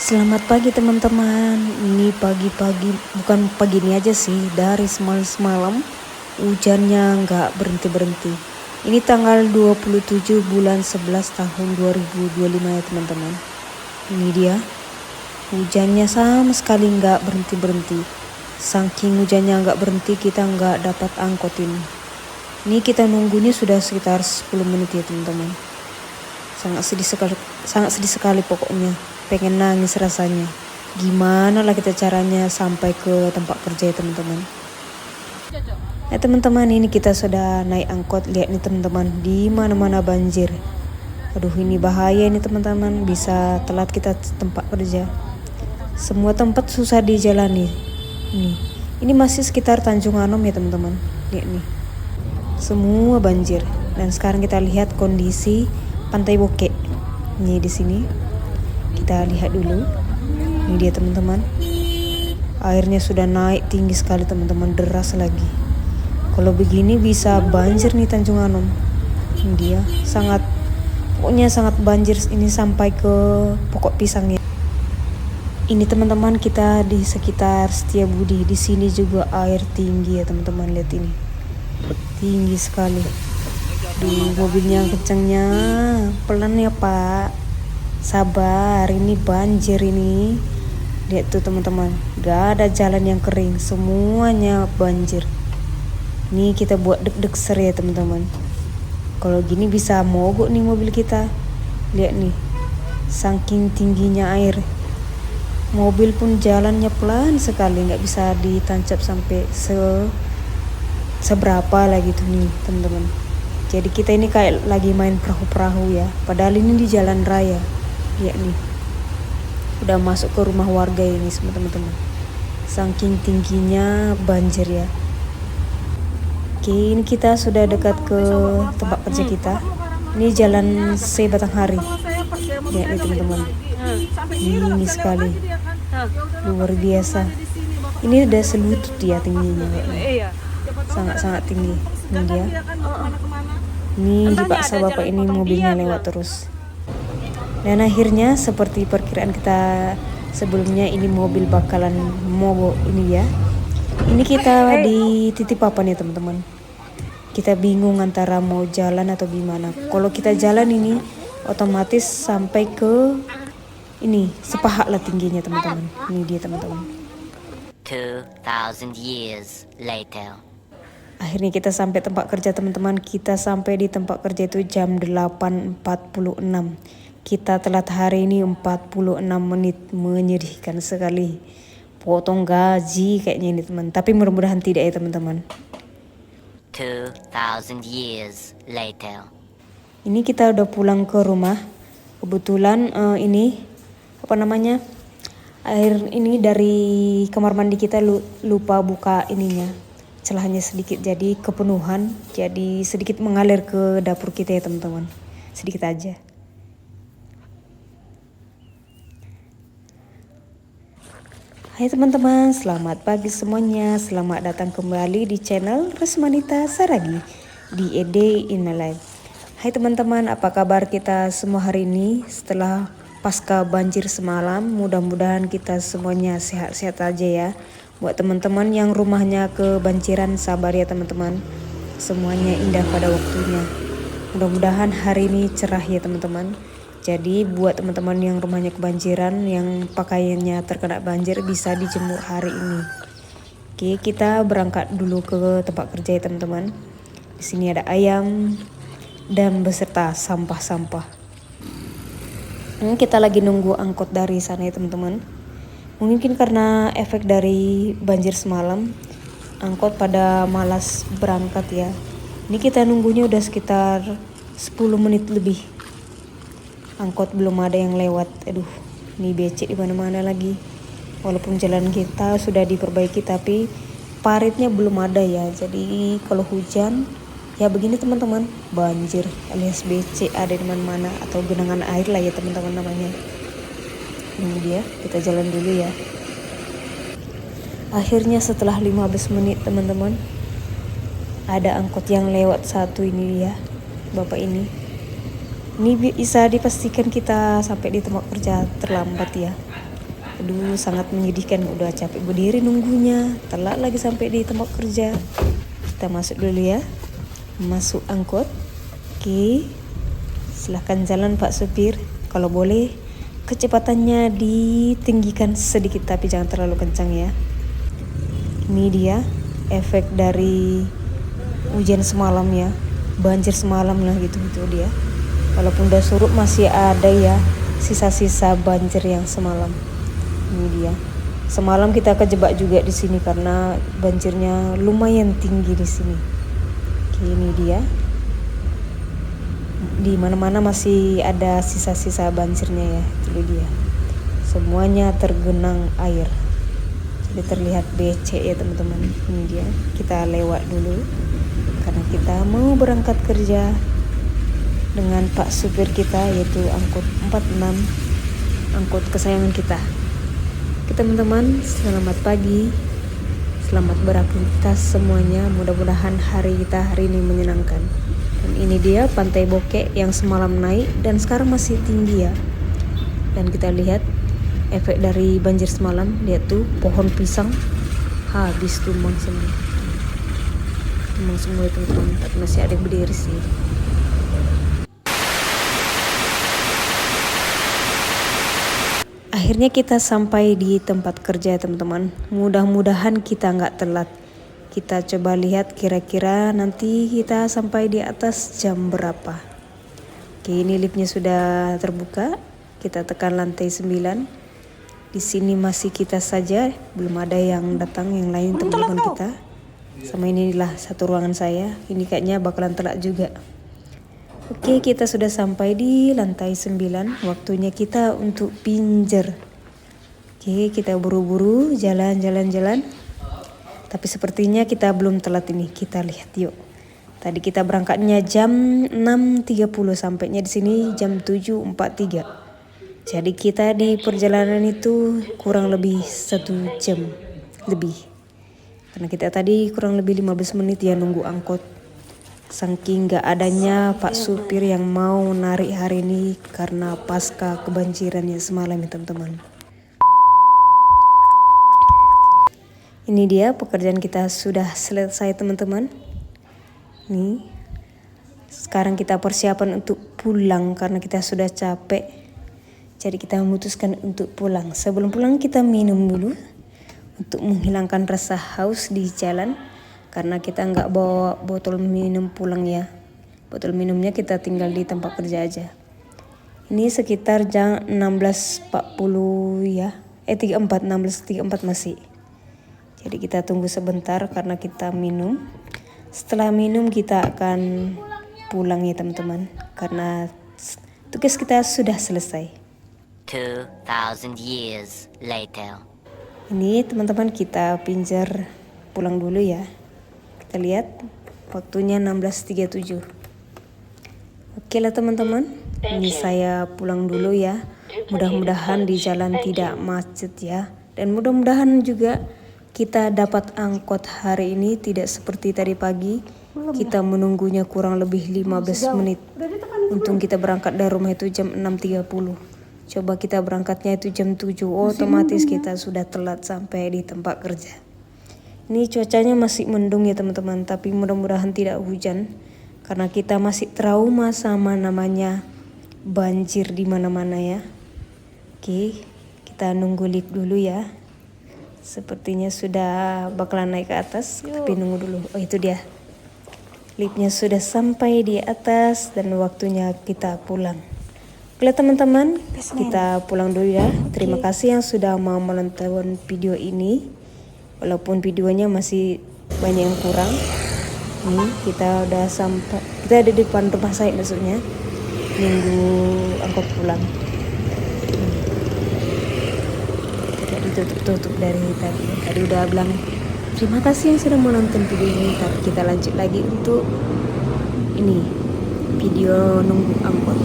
Selamat pagi teman-teman. Ini pagi-pagi, bukan pagi ini aja sih, dari semalam hujannya nggak berhenti-berhenti. Ini tanggal 27 bulan 11 tahun 2025 ya teman-teman. Ini dia, hujannya sama sekali nggak berhenti-berhenti. Saking hujannya nggak berhenti, kita nggak dapat angkot ini. Ini kita nunggunya sudah sekitar 10 menit ya teman-teman. Sangat sedih sekali pokoknya. Pengen nangis rasanya. Gimana lah kita caranya sampai ke tempat kerja ya teman-teman. Teman-teman, ini kita sudah naik angkot. Lihat nih teman-teman, di mana-mana banjir. Aduh, ini bahaya ini teman-teman, bisa telat kita tempat kerja. Semua tempat susah dijalani. Ini masih sekitar Tanjung Anom ya teman-teman. Lihat nih, semua banjir. Dan sekarang kita lihat kondisi Pantai Bokek. Ini di sini. Kita lihat dulu. Ini dia teman-teman. Airnya sudah naik tinggi sekali teman-teman, deras lagi. Kalau begini bisa banjir nih Tanjung Anom. Ini dia, pokoknya sangat banjir ini sampai ke pokok pisangnya. Ini teman-teman, kita di sekitar Setiabudi. Di sini juga air tinggi ya teman-teman, lihat ini. Tinggi sekali. Mobilnya kencangnya, pelan ya Pak, sabar, ini banjir ini. Lihat tuh teman-teman, gak ada jalan yang kering, semuanya banjir. Ini kita buat deg-deg ser ya teman-teman. Kalau gini bisa mogok nih mobil kita. Lihat nih, saking tingginya air, mobil pun jalannya pelan sekali, gak bisa ditancap sampai seberapa lah gitu nih teman-teman. Jadi kita ini kayak lagi main perahu-perahu ya. Padahal ini di jalan raya. Lihat nih, udah masuk ke rumah warga ini semua teman-teman. Saking tingginya banjir ya. Oke, ini kita sudah dekat ke tempat kerja kita. Ini jalan C Batanghari. Lihat nih teman-teman, tinggi sekali, luar biasa. Ini udah selutut ya tingginya. Sangat-sangat tinggi. Ini dia. Ini dipaksa bapak ini mobilnya lewat terus. Dan akhirnya seperti perkiraan kita sebelumnya, ini mobil bakalan mogok ini ya. Ini kita di titik papan ya teman-teman. Kita bingung antara mau jalan atau gimana. Kalau kita jalan ini otomatis sampai ke ini sepaha lah tingginya teman-teman. Ini dia teman-teman. 2000 years later. Akhirnya kita sampai tempat kerja teman-teman. Kita sampai di tempat kerja itu jam 8.46. Kita telat hari ini 46 menit. Menyedihkan sekali. Potong gaji kayaknya ini teman. Tapi mudah-mudahan tidak ya teman-teman. 2000 years later. Ini kita udah pulang ke rumah. Kebetulan ini air ini dari kamar mandi kita lupa buka ininya, celahnya sedikit, jadi kepenuhan, jadi sedikit mengalir ke dapur kita ya teman-teman, sedikit aja. Hai teman-teman, selamat pagi semuanya, selamat datang kembali di channel Resmanita Saragi di A Day in My Life. Hai teman-teman, apa kabar kita semua hari ini setelah pasca banjir semalam? Mudah-mudahan kita semuanya sehat-sehat aja ya. Buat teman-teman yang rumahnya kebanjiran, sabar ya teman-teman. Semuanya indah pada waktunya. Mudah-mudahan hari ini cerah ya teman-teman. Jadi buat teman-teman yang rumahnya kebanjiran, yang pakaiannya terkena banjir, bisa dijemur hari ini. Oke, kita berangkat dulu ke tempat kerja ya teman-teman. Di sini ada ayam dan beserta sampah-sampah. Kita lagi nunggu angkot dari sana ya teman-teman. Mungkin karena efek dari banjir semalam, angkot pada malas berangkat ya. Ini kita nunggunya udah sekitar 10 menit lebih. Angkot belum ada yang lewat. Aduh, ini becek di mana-mana lagi. Walaupun jalan kita sudah diperbaiki, tapi paritnya belum ada ya. Jadi kalau hujan ya begini teman-teman, banjir alias becek ada di mana-mana, atau genangan air lah ya teman-teman namanya. Ini dia, kita jalan dulu ya. Akhirnya setelah 15 menit teman-teman, ada angkot yang lewat satu ini ya, bapak ini. Ini bisa dipastikan kita sampai di tempat kerja terlambat ya. Aduh, sangat menyedihkan. Udah capek berdiri nunggunya, telat lagi sampai di tempat kerja. Kita masuk dulu ya. Masuk angkot. Oke. Silahkan jalan Pak supir. Kalau boleh kecepatannya ditinggikan sedikit tapi jangan terlalu kencang ya. Ini dia efek dari hujan semalam ya. Banjir semalam lah gitu dia. Walaupun udah surut masih ada ya sisa-sisa banjir yang semalam. Ini dia. Semalam kita kejebak juga di sini karena banjirnya lumayan tinggi di sini. Oke, ini dia. Di mana-mana masih ada sisa-sisa banjirnya ya. Itu dia. Semuanya tergenang air. Jadi terlihat becek ya teman-teman. Ini dia. Kita lewat dulu karena kita mau berangkat kerja dengan Pak supir kita yaitu angkot 46, angkot kesayangan kita. Oke teman-teman, selamat pagi. Selamat beraktivitas semuanya. Mudah-mudahan hari kita hari ini menyenangkan. Dan ini dia Pantai Bokek yang semalam naik dan sekarang masih tinggi ya. Dan kita lihat efek dari banjir semalam. Lihat tuh pohon pisang habis tumbang semua. Tumbang semua teman-teman. Tapi masih ada yang berdiri sih. Akhirnya kita sampai di tempat kerja teman-teman. Mudah-mudahan kita nggak telat. Kita coba lihat kira-kira nanti kita sampai di atas jam berapa. Oke, ini liftnya sudah terbuka. Kita tekan lantai 9. Di sini masih kita saja, belum ada yang datang yang lain teman-teman kita. Sama inilah satu ruangan saya. Ini kayaknya bakalan telat juga. Oke, kita sudah sampai di lantai 9. Waktunya kita untuk pinjer. Oke, kita buru-buru jalan. Tapi sepertinya kita belum telat ini. Kita lihat yuk. Tadi kita berangkatnya jam 6.30, sampainya di sini jam 7.43. Jadi kita di perjalanan itu kurang lebih 1 jam lebih. Karena kita tadi kurang lebih 15 menit ya nunggu angkot. Saking gak adanya Pak supir yang mau narik hari ini karena pasca kebanjiran yang semalam ya teman-teman. Ini dia pekerjaan kita sudah selesai teman-teman. Nih, sekarang kita persiapan untuk pulang karena kita sudah capek. Jadi kita memutuskan untuk pulang. Sebelum pulang kita minum dulu untuk menghilangkan rasa haus di jalan. Karena kita nggak bawa botol minum pulang ya. Botol minumnya kita tinggal di tempat kerja aja. Ini sekitar jam 16.40 ya. 16.34 masih. Jadi kita tunggu sebentar karena kita minum. Setelah minum kita akan pulang ya teman-teman. Karena tugas kita sudah selesai. 2,000 years later. Ini teman-teman kita pinjar pulang dulu ya. Kita lihat waktunya 16.37. Oke lah teman-teman. Ini saya pulang dulu ya. Mudah-mudahan di jalan tidak macet ya. Dan mudah-mudahan juga kita dapat angkot hari ini tidak seperti tadi pagi. Kita menunggunya kurang lebih 15 menit. Untung kita berangkat dari rumah itu jam 6.30. Coba kita berangkatnya itu jam 7. Otomatis kita sudah telat sampai di tempat kerja. Ini cuacanya masih mendung ya teman-teman. Tapi mudah-mudahan tidak hujan. Karena kita masih trauma sama namanya banjir di mana-mana ya. Oke, kita nunggu lift dulu ya. Sepertinya sudah bakalan naik ke atas, tapi nunggu dulu. Oh itu dia. Liftnya sudah sampai di atas dan waktunya kita pulang. Oke teman-teman, kita pulang dulu ya. Terima kasih yang sudah mau menonton video ini. Walaupun videonya masih banyak yang kurang. Nih kita udah sampai, kita ada di depan rumah saya maksudnya. Nunggu angkot pulang. Tutup dari tadi. Tadi udah bilang terima kasih yang sudah menonton video ini. Tapi kita lanjut lagi untuk ini video nunggu angkot.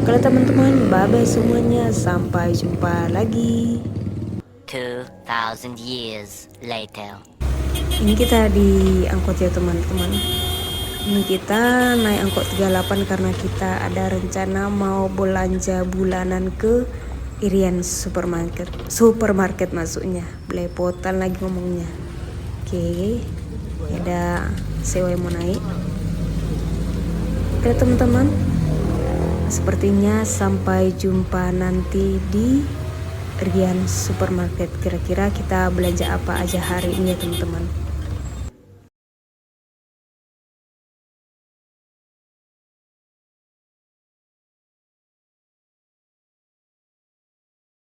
Kalau teman-teman, bye-bye semuanya. Sampai jumpa lagi. 2,000 years later. Ini kita di angkot ya teman-teman. Ini kita naik angkot 38 karena kita ada rencana mau belanja bulanan ke Irian supermarket maksudnya, belepotan lagi ngomongnya. Oke, ada sewa yang mau naik. Oke teman-teman, sepertinya sampai jumpa nanti di Rian Supermarket. Kira-kira kita belanja apa aja hari ini ya teman-teman.